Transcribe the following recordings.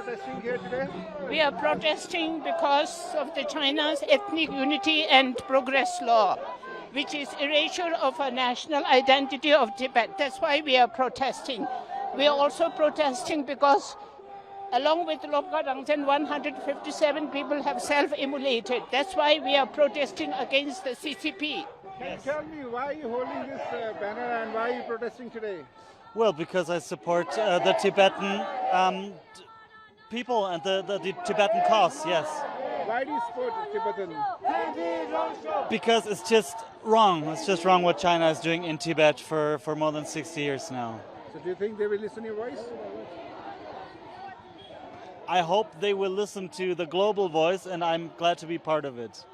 protesting here today? We are protesting because of the China's ethnic unity and progress law, which is erasure of a national identity of Tibet. That's why we are protesting. We are also protesting because along with Lobka Rangchen, 157 people have self-immolated. That's why we are protesting against the CCP. Can you tell me why are you holding this banner and why are you protesting today? Well, because I support the Tibetan people and the Tibetan cause, yes. Why do you support Tibetan? Because it's just wrong. It's just wrong what China is doing in Tibet for more than 60 years now. So do you think they will listen to your voice? I hope they will listen to the global voice, and I'm glad to be part of it.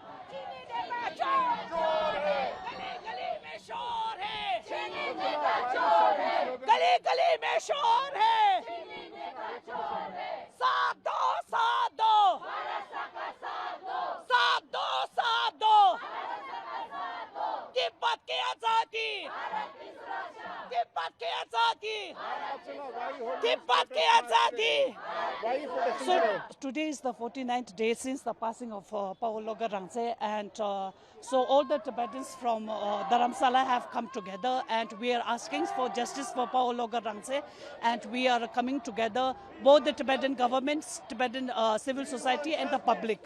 Why are you protesting So today? today is the 49th day since the passing of Paul Logar Rangche, and so all the Tibetans from Dharamsala have come together, and we are asking for justice for Paul Logar Rangche, and we are coming together, both the Tibetan governments, Tibetan civil society and the public.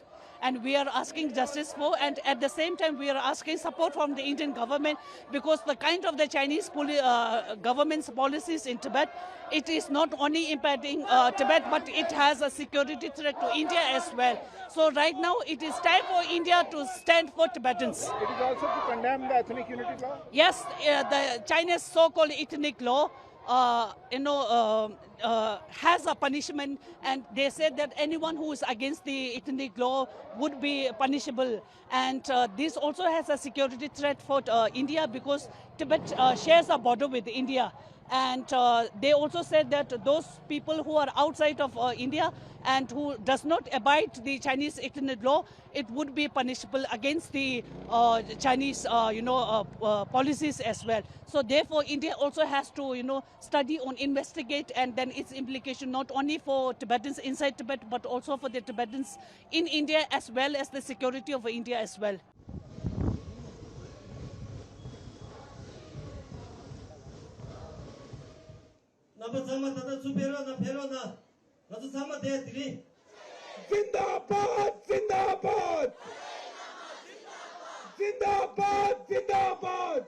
And we are asking justice for, and at the same time we are asking support from the Indian government, because the kind of the Chinese government's policies in Tibet, it is not only impacting Tibet, but it has a security threat to India as well. So right now it is time for India to stand for Tibetans. It is also to condemn the ethnic unity law? Yes, the China's so-called ethnic law, has a punishment, and they said that anyone who is against the ethnic law would be punishable. And this also has a security threat for India, because Tibet shares a border with India. And they also said that those people who are outside of India and who does not abide the Chinese ethnic law, it would be punishable against the Chinese, policies as well. So therefore, India also has to, study on, investigate, and then its implication not only for Tibetans inside Tibet, but also for the Tibetans in India, as well as the security of India as well. Zindabad! Zindabad! Zindabad! Zindabad!